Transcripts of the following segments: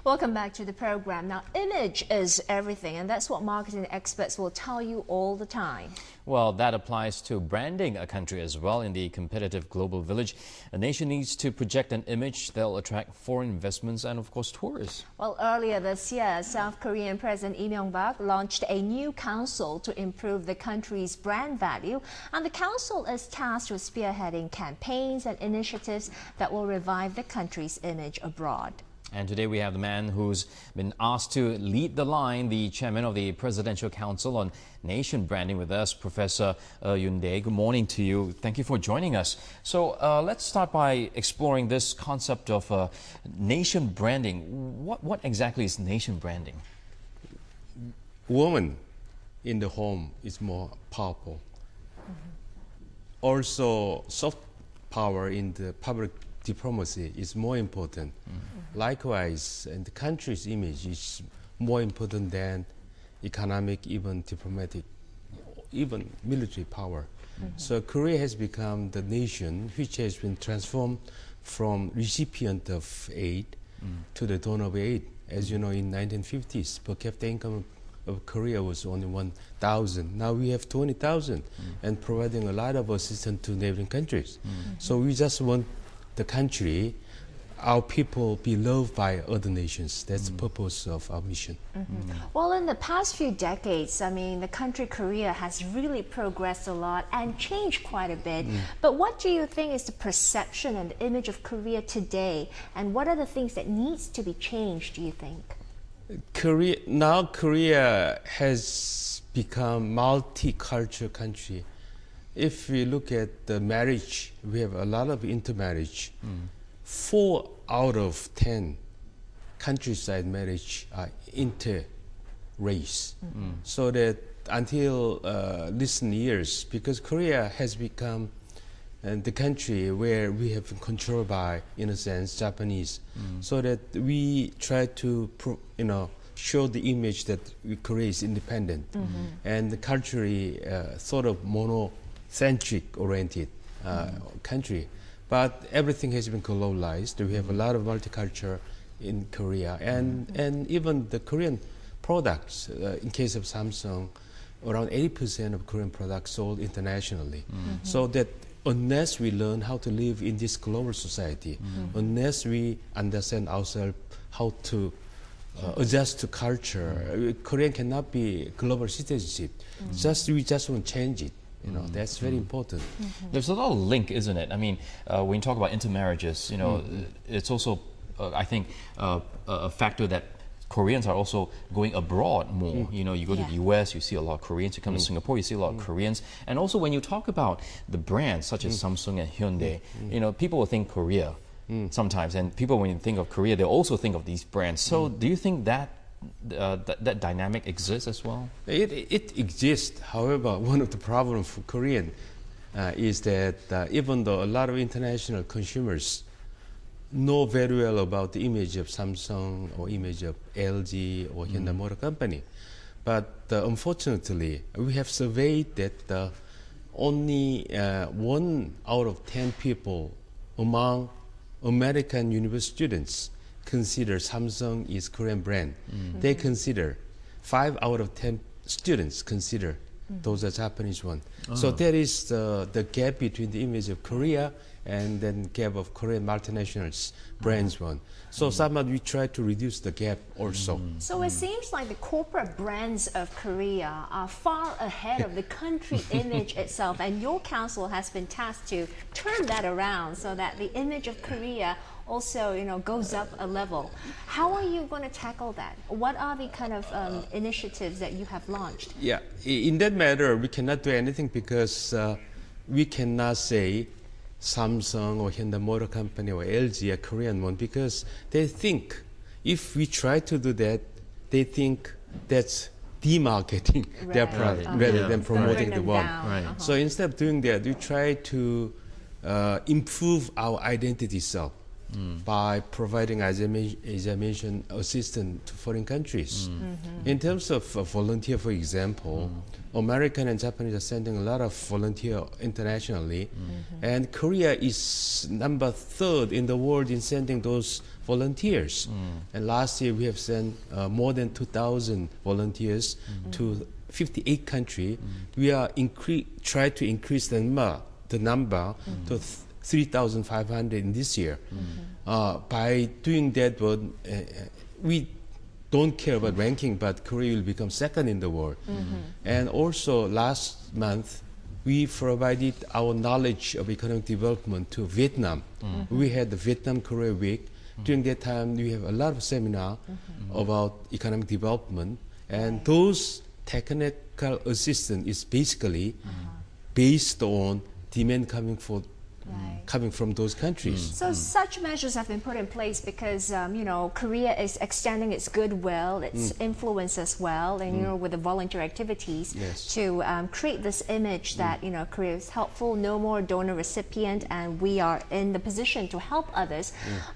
Welcome back to the program. Now, image is everything, and that's what marketing experts will tell you all the time. Well, that applies to branding a country as well. In the competitive global village, a nation needs to project an image that will attract foreign investments and, of course, tourists. Well, earlier this year, South Korean President Lee Myung-bak launched a new council to improve the country's brand value. And the council is tasked with spearheading campaigns and initiatives that will revive the country's image abroad. And today we have the man who's been asked to lead the line, the chairman of the Presidential Council on Nation Branding with us, Professor Yoon-dae. Good morning to you. Thank you for joining us. So let's start by exploring this concept of nation branding. What exactly is nation branding? Woman in the home is more powerful. Also, soft power in the public diplomacy is more important. Likewise, and the country's image is more important than economic, even diplomatic, even military power. So Korea has become the nation which has been transformed from recipient of aid to the donor of aid. As you know, in 1950s, per capita income of Korea was only 1,000. Now we have 20,000 and providing a lot of assistance to neighboring countries. So we just want the country, our people be loved by other nations. That's the purpose of our mission. Well, in the past few decades, I mean, the country Korea has really progressed a lot and changed quite a bit. But what do you think is the perception and the image of Korea today? And what are the things that needs to be changed, do you think? Korea has become multicultural country. If we look at the marriage, we have a lot of intermarriage. 4 out of 10 countryside marriage are inter-race. So that until recent years, because Korea has become the country where we have been controlled by, in a sense, Japanese, so that we try to, show the image that Korea is independent and culturally sort of monocentric oriented country. But everything has been globalized. We have a lot of multicultural in Korea, and even the Korean products. In case of Samsung, around 80% of Korean products sold internationally. So that unless we learn how to live in this global society, unless we understand ourselves how to adjust to culture, Korean cannot be global citizenship. We just want to change it. That's very important. There's a lot of link, isn't it? I mean, when you talk about intermarriages, it's also, I think, a factor that Koreans are also going abroad more. You go to the US, you see a lot of Koreans. You come to Singapore, you see a lot of Koreans. And also when you talk about the brands such as Samsung and Hyundai, people will think Korea sometimes. And people, when you think of Korea, they also think of these brands. So do you think that that dynamic exists as well? It exists. However, one of the problems for Korean is that even though a lot of international consumers know very well about the image of Samsung or image of LG or Hyundai Motor Company, but unfortunately, we have surveyed that only 1 out of 10 people among American university students consider Samsung is Korean brand. They consider 5 out of 10 students consider those are Japanese one. So there is the gap between the image of Korea and then gap of Korean multinationals brands one. So somehow we try to reduce the gap also. So it seems like the corporate brands of Korea are far ahead of the country image itself, and your council has been tasked to turn that around so that the image of Korea also, goes up a level. How are you going to tackle that? What are the kind of initiatives that you have launched? Yeah, in that matter, we cannot do anything because we cannot say Samsung or Hyundai Motor Company or LG are Korean one, because they think if we try to do that, they think that's demarketing their product rather than promoting the one. So instead of doing that, we try to improve our identity itself. by providing, as I mentioned, assistance to foreign countries. In terms of volunteer, for example, American and Japanese are sending a lot of volunteer internationally, and Korea is number 3rd in the world in sending those volunteers. And last year we have sent more than 2,000 volunteers to 58 countries. We are try to increase the number to 3,500 in this year. By doing that, we don't care about ranking, but Korea will become 2nd in the world. And also last month, we provided our knowledge of economic development to Vietnam. We had the Vietnam-Korea Week. During that time, we have a lot of seminars about economic development, and those technical assistance is basically based on demand coming from those countries. So such measures have been put in place because you know, Korea is extending its goodwill, its influence as well, and you know, with the volunteer activities to create this image that you know, Korea is helpful, no more donor recipient, and we are in the position to help others.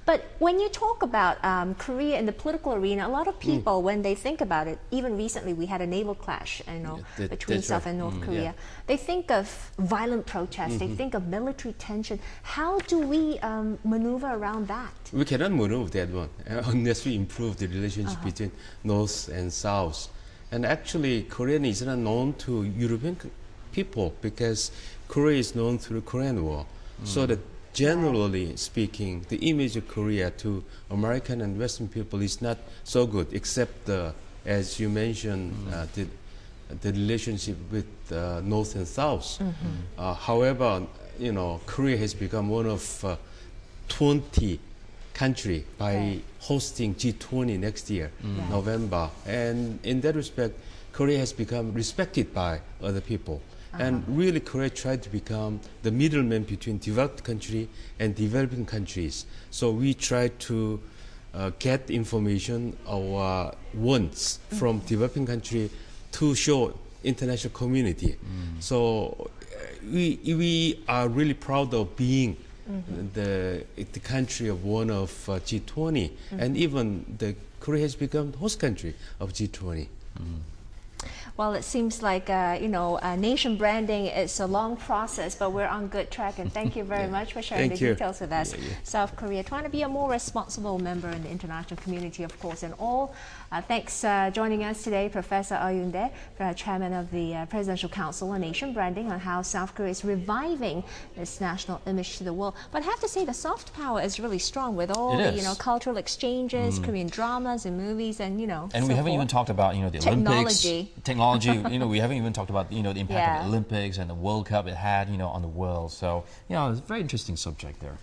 But when you talk about Korea in the political arena, a lot of people, when they think about it, even recently we had a naval clash, you know, between South and North Korea. They think of violent protests, they think of military tension. How do we maneuver around that? We cannot maneuver that one unless we improve the relationship between North and South. And actually, Korean is not known to European people because Korea is known through Korean War. So that generally speaking, the image of Korea to American and Western people is not so good, except as you mentioned, the relationship with North and South. However, you know, Korea has become one of 20 countries by hosting G20 next year, November. And in that respect, Korea has become respected by other people. And really, Korea tried to become the middleman between developed country and developing countries. So we try to get information or wants from developing country to show international community. So we are really proud of being the country of one of G20, and even the Korea has become the host country of G20. Well, it seems like, you know, nation branding is a long process, but we're on good track. And thank you very much for sharing the details with us. South Korea trying to be a more responsible member in the international community, of course, and all. Thanks joining us today, Professor Yoon-dae, Chairman of the Presidential Council on Nation Branding, on how South Korea is reviving its national image to the world. But I have to say, the soft power is really strong with all the, you know, cultural exchanges, Korean dramas and movies, and you know. And we haven't even talked about, you know, the Olympics, technology. You know, we haven't even talked about, you know, the impact of the Olympics and the World Cup it had, you know, on the world. So, you know, it's a very interesting subject there.